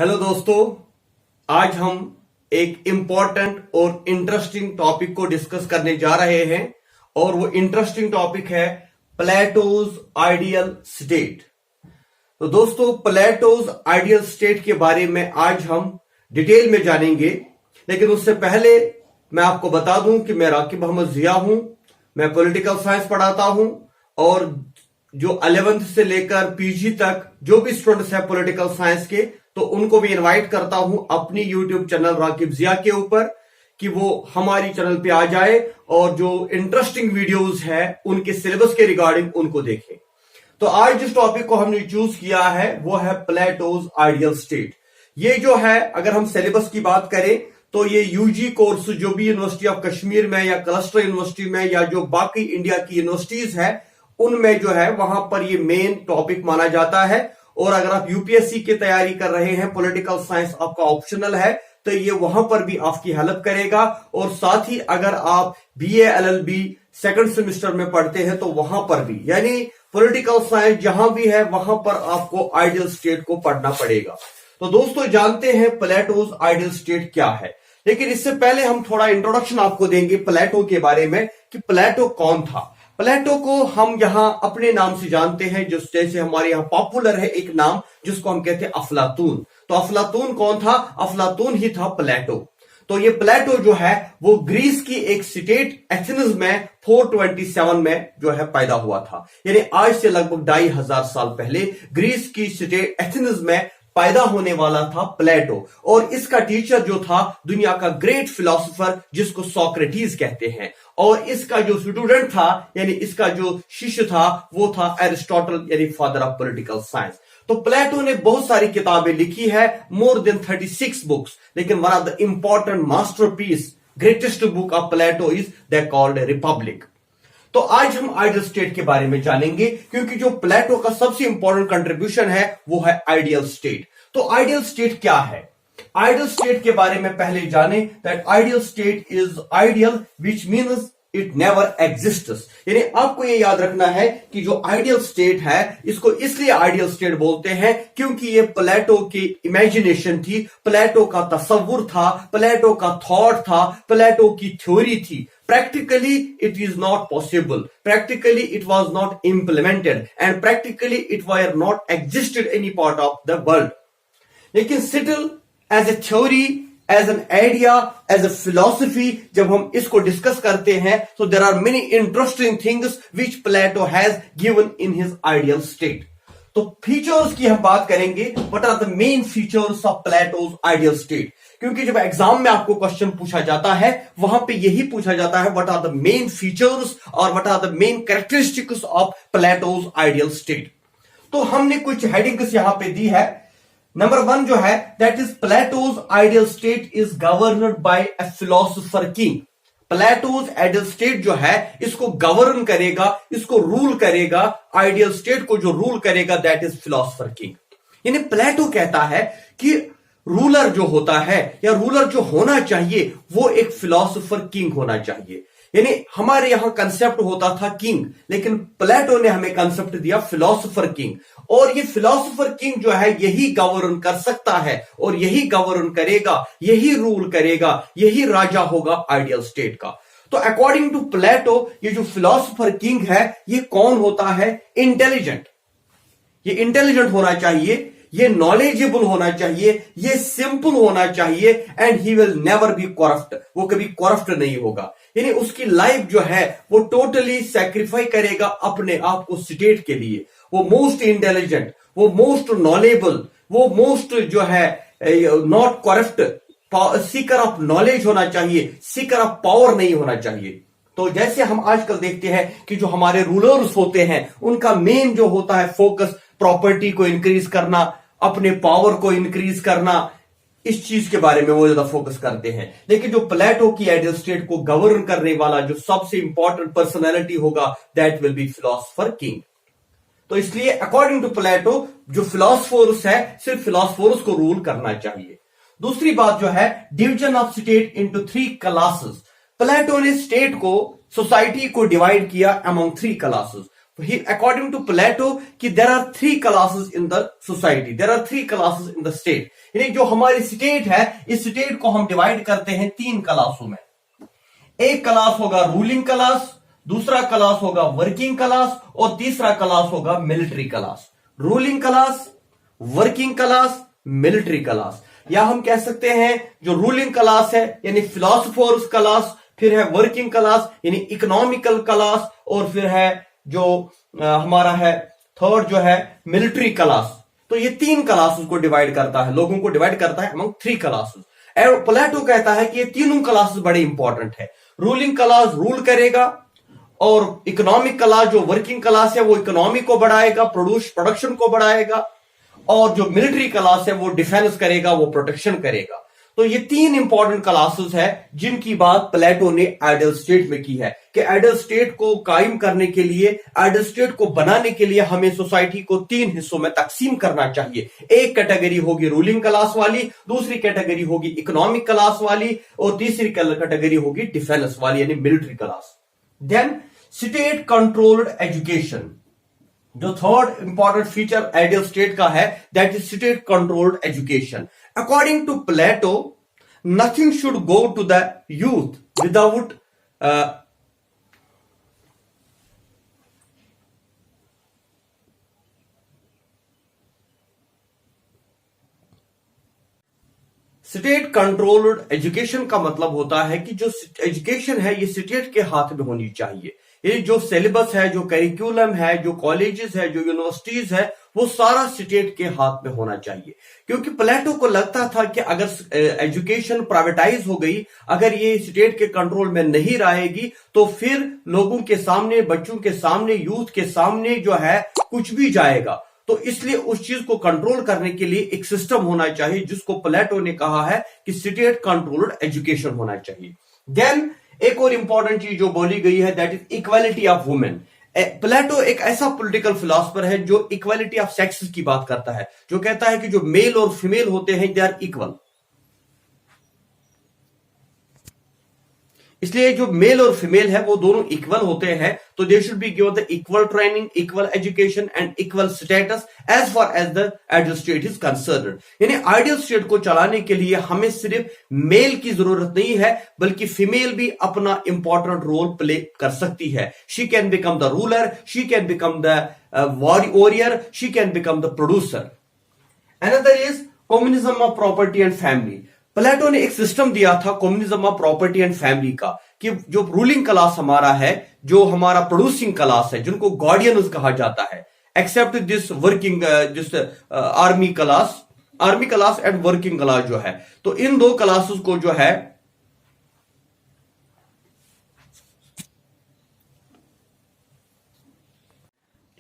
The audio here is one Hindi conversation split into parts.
हेलो दोस्तों, आज हम एक इंपॉर्टेंट और इंटरेस्टिंग टॉपिक को डिस्कस करने जा रहे हैं और वो इंटरेस्टिंग टॉपिक है प्लेटोज आइडियल स्टेट। तो दोस्तों, प्लेटोज आइडियल स्टेट के बारे में आज हम डिटेल में जानेंगे, लेकिन उससे पहले मैं आपको बता दूं कि मैं राकिब अहमद जिया हूं। मैं पॉलिटिकल साइंस पढ़ाता हूं और जो 11th से लेकर पीजी तक जो भी स्टूडेंट्स हैं पॉलिटिकल साइंस के, तो उनको भी इनवाइट करता हूं अपनी यूट्यूब चैनल राकिब जिया के ऊपर कि वो हमारी चैनल पे आ जाए और जो इंटरेस्टिंग वीडियोस है उनके सिलेबस के रिगार्डिंग उनको देखें। तो आज जिस टॉपिक को हमने चूज किया है वो है प्लेटोज आइडियल स्टेट। ये जो है, अगर हम सिलेबस की बात करें तो ये यूजी कोर्स जो भी यूनिवर्सिटी ऑफ कश्मीर में या क्लस्टर यूनिवर्सिटी में या जो बाकी इंडिया की यूनिवर्सिटीज है उनमें जो है वहां पर ये मेन टॉपिक माना जाता है। और अगर आप यूपीएससी की तैयारी कर रहे हैं, पॉलिटिकल साइंस आपका ऑप्शनल है, तो ये वहां पर भी आपकी हेल्प करेगा। और साथ ही अगर आप बीए एलएलबी सेकंड सेमेस्टर में पढ़ते हैं तो वहां पर भी, यानी पॉलिटिकल साइंस जहां भी है वहां पर आपको आइडियल स्टेट को पढ़ना पड़ेगा। तो दोस्तों, जानते हैं प्लेटोज आइडियल स्टेट क्या है, लेकिन इससे पहले हम थोड़ा इंट्रोडक्शन आपको देंगे प्लेटो के बारे में कि प्लेटो कौन था। प्लेटो को हम यहां अपने नाम से जानते हैं, जो जैसे हमारे यहां पॉपुलर है एक नाम जिसको हम कहते हैं अफलातून। तो अफलातून कौन था? अफलातून ही था प्लेटो। तो ये प्लेटो जो है वो ग्रीस की एक स्टेट एथेंस में 427 में जो है पैदा हुआ था, यानी आज से लगभग 2500 साल पहले ग्रीस की स्टेट एथेंस में पैदा होने वाला था प्लेटो। और इसका टीचर जो था दुनिया का ग्रेट फिलोसोफर जिसको सोक्रेटिस कहते हैं, और इसका जो स्टूडेंट था यानी इसका जो शिष्य था वो था एरिस्टोटल, यानी फादर ऑफ पॉलिटिकल साइंस। तो प्लेटो ने बहुत सारी किताबें लिखी है, मोर देन 36 बुक्स, लेकिन one of the important masterpiece greatest book of Plato is the called Republic. तो आज हम आइडियल स्टेट के बारे में जानेंगे, क्योंकि जो प्लेटो का सबसे इंपॉर्टेंट कंट्रीब्यूशन है वो है आइडियल स्टेट। तो आइडियल स्टेट क्या है? आइडियल स्टेट के बारे में पहले जाने that ideal state is ideal which means it never exists. यानी आपको ये याद रखना है कि जो आइडियल स्टेट है इसको इसलिए आइडियल स्टेट बोलते हैं क्योंकि ये प्लेटो की इमेजिनेशन थी, प्लेटो का तस्वुर था, प्लेटो का थॉट था, प्लेटो की थ्योरी थी। Practically it is not possible, practically it was not implemented, and practically it were not existed any part of the world. लेकिन still as a theory, as an idea, as a philosophy, जब हम इसको डिस्कस करते हैं so there are many interesting things which Plato has given in his ideal state. तो फीचर्स की हम बात करेंगे, what are the main features of Plato's ideal state? क्योंकि जब एग्जाम में आपको क्वेश्चन पूछा जाता है वहां पे यही पूछा जाता है what are the main features और what are the main characteristics of Plato's ideal state. तो हमने कुछ हेडिंग्स यहां पे दी है। नंबर 1 जो है that is Plato's ideal state is governed bye a philosopher king. Plato's ideal state जो है इसको गवर्न करेगा, इसको रूल करेगा, आइडियल स्टेट को जो रूल करेगा दैट इज फिलोसोफर किंग। यानी प्लेटो कहता है कि रूलर जो होता है या रूलर जो होना चाहिए वो एक फिलोसोफर किंग होना चाहिए। यानी हमारे यहां कंसेप्ट होता था किंग, लेकिन प्लेटो ने हमें कंसेप्ट दिया फिलोसोफर किंग। और ये फिलोसोफर किंग जो है यही गवर्न कर सकता है और यही गवर्न करेगा, यही रूल करेगा, यही राजा होगा आइडियल स्टेट का। तो अकॉर्डिंग टू प्लेटो ये जो फिलोसोफर किंग है ये कौन होता है? इंटेलिजेंट। ये इंटेलिजेंट होना चाहिए, ये नॉलेजेबल होना चाहिए, ये सिंपल होना चाहिए, and he will never be corrupt. वो कभी करप्ट नहीं होगा। यानी उसकी लाइफ जो है वो टोटली सैक्रिफाई करेगा अपने आप को स्टेट के लिए। वो मोस्ट इंटेलिजेंट, वो मोस्ट नॉलेबल, वो मोस्ट जो है not corrupt, Sikar of knowledge होना चाहिए, सीकर ऑफ पावर नहीं होना चाहिए। तो जैसे हम आजकल देखते हैं कि जो हमारे रूलर्स होते हैं उनका मेन जो होता है फोकस प्रॉपर्टी को इंक्रीज करना, अपने पावर को इंक्रीज करना, इस चीज के बारे में वो ज्यादा फोकस करते हैं। लेकिन जो प्लेटो की आइडियल स्टेट को गवर्न करने वाला जो सबसे इंपॉर्टेंट पर्सनैलिटी होगा that will be philosopher king. तो इसलिए अकॉर्डिंग टू प्लेटो जो फिलोसोफर्स है सिर्फ फिलोसोफर्स को रूल करना चाहिए। दूसरी बात जो है division of state into 3 classes. Plato ने स्टेट को, सोसाइटी को डिवाइड किया among 3 classes. according to Plato कि there are three classes in the society, there are three classes in the state. यानी जो हमारी स्टेट है, इस स्टेट को हम डिवाइड करते हैं तीन क्लासों में. एक क्लास होगा रूलिंग क्लास, दूसरा क्लास होगा वर्किंग क्लास और तीसरा क्लास होगा military class. Ruling class, working class, military class. या हम कह सकते हैं जो रूलिंग क्लास है यानी फिलोसोफर्स क्लास, फिर है वर्किंग क्लास यानी इकोनॉमिकल क्लास, और फिर है जो हमारा है थर्ड जो है मिलिट्री क्लास. तो ये तीन क्लासेस को डिवाइड करता है, लोगों को डिवाइड करता है अमंग थ्री क्लासेस. प्लेटो कहता है कि ये तीनों क्लासेस बड़े इंपॉर्टेंट है. रूलिंग क्लास रूल करेगा और इकोनॉमिक क्लास जो वर्किंग क्लास है वो इकोनॉमी को बढ़ाएगा, प्रोडक्शन को बढ़ाएगा, और जो मिलिट्री क्लास है वो डिफेंस करेगा, वो प्रोटेक्शन करेगा. तो ये तीन इंपॉर्टेंट क्लासेस है जिनकी बात प्लेटो ने आइडियल स्टेट में की है कि आइडियल स्टेट को कायम करने के लिए, आइडियल स्टेट को बनाने के लिए हमें सोसाइटी को तीन हिस्सों में तकसीम करना चाहिए. एक कैटेगरी होगी रूलिंग क्लास वाली, दूसरी कैटेगरी होगी इकोनॉमिक क्लास वाली, और तीसरी कैटेगरी होगी डिफेंस वाली यानी military class. Then state controlled education, जो third important feature ideal state का है, that is state controlled education. According to Plato, nothing should go to the youth without state controlled education का मतलब होता है कि जो एजुकेशन है ये स्टेट के हाथ में होनी चाहिए. ये जो सिलेबस है, जो करिकुलम है, जो कॉलेजेस है, जो यूनिवर्सिटीज है, वो सारा स्टेट के हाथ में होना चाहिए. क्योंकि प्लेटो को लगता था कि अगर एजुकेशन प्राइवेटाइज हो गई, अगर ये स्टेट के कंट्रोल में नहीं रहेगी, तो फिर लोगों के सामने, बच्चों के सामने, यूथ के सामने जो है कुछ भी जाएगा. तो इसलिए उस चीज को कंट्रोल करने के लिए एक सिस्टम होना चाहिए जिसको प्लेटो ने कहा है कि स्टेट कंट्रोल्ड एजुकेशन होना चाहिए. देन एक और इंपॉर्टेंट चीज जो बोली गई है, that is equality of women. Plato एक ऐसा पॉलिटिकल फिलोसफर है जो इक्वालिटी ऑफ सेक्सेस की बात करता है, जो कहता है कि जो मेल और फीमेल होते हैं दे आर इक्वल. इसलिए जो मेल और फीमेल है वो दोनों इक्वल होते हैं, तो they should be given the equal training, equal education and equal status as far as the ideal state is concerned. यानी आइडियल स्टेट को चलाने के लिए हमें सिर्फ मेल की जरूरत नहीं है, बल्कि फीमेल भी अपना इंपॉर्टेंट रोल प्ले कर सकती है. She can become the ruler, she can become the warrior, she can become the producer. Another is communism of property and family. Plato ने एक सिस्टम दिया था communism of property and family का, कि जो रूलिंग क्लास हमारा है, जो हमारा प्रोड्यूसिंग क्लास है, जिनको गार्डियंस कहा जाता है, except this working this army class and working class जो है, तो इन दो क्लासेस को जो है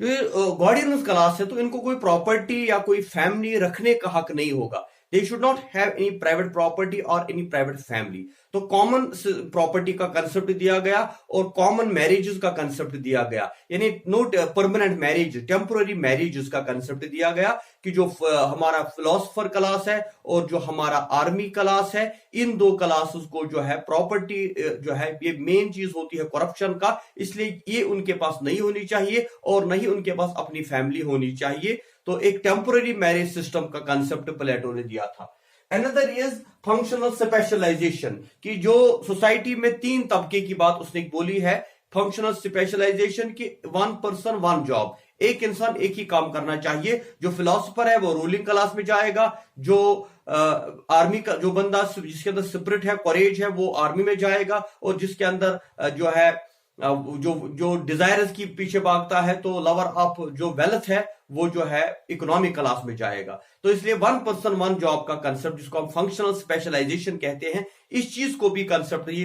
जो गार्डियंस क्लास है, तो इनको कोई प्रॉपर्टी या कोई फैमिली रखने का हक नहीं होगा. They should not have any private property or any private family. तो कॉमन प्रॉपर्टी का कंसेप्ट दिया गया और कॉमन मैरिजेस का कंसेप्ट दिया गया, यानी no permanent marriage, temporary marriages का कंसेप्ट दिया गया, कि जो हमारा फिलोसोफर क्लास है और जो हमारा आर्मी क्लास है, इन दो क्लासेस को जो है प्रॉपर्टी जो है ये मेन चीज होती है करप्शन का, इसलिए ये उनके पास नहीं होनी चाहिए और नहीं उनके पास अपनी फैमिली होनी चाहिए. तो एक टेम्पोररी मैरिज सिस्टम का कंसेप्ट प्लेटो ने दिया था. अनदर इज फंक्शनल स्पेशलाइजेशन, कि जो सोसाइटी में तीन तबके की बात उसने बोली है. फंक्शनल स्पेशलाइजेशन की वन पर्सन वन जॉब, एक इंसान एक ही काम करना चाहिए. जो फिलोसोफर है वो रूलिंग क्लास में जाएगा, जो आर्मी का जो बंदा जिसके अंदर स्पिरिट है, करेज है, वो आर्मी में जाएगा, और जिसके अंदर जो है जो डिजायर्स की पीछे भागता है, तो लवर ऑफ जो वेल्थ है, वो जो है इकोनॉमिक क्लास में जाएगा. तो इसलिए वन पर्सन वन जॉब का कंसेप्ट, जिसको हम फंक्शनल स्पेशलाइजेशन कहते हैं, इस चीज को भी ये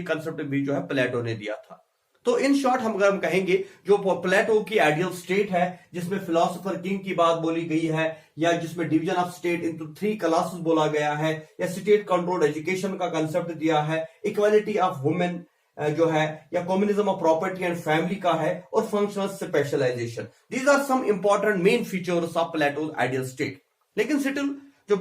कंसेप्ट भी जो है प्लेटो ने दिया था. तो इन शॉर्ट अगर हम कहेंगे, जो प्लेटो की आइडियल स्टेट है, जिसमें फिलोसोफर किंग की बात बोली गई है, या जिसमें division of state into three classes बोला गया है, या स्टेट कंट्रोल्ड एजुकेशन का कंसेप्ट दिया है, इक्वालिटी ऑफ वुमेन जो है, या communism of property and family का है, और functional specialisation. These are some important main features of Plato's ideal state. लेकिन स्टिल जो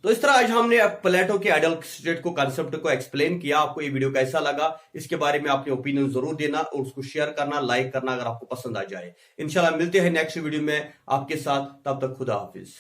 तो इस तरह आज हमने प्लेटो के आइडियल स्टेट को कंसेप्ट को एक्सप्लेन किया। आपको ये वीडियो कैसा लगा, इसके बारे में अपने ओपिनियन जरूर देना और उसको शेयर करना, लाइक करना अगर आपको पसंद आ जाए। इंशाल्लाह मिलते हैं नेक्स्ट वीडियो में आपके साथ, तब तक खुदा हाफिज।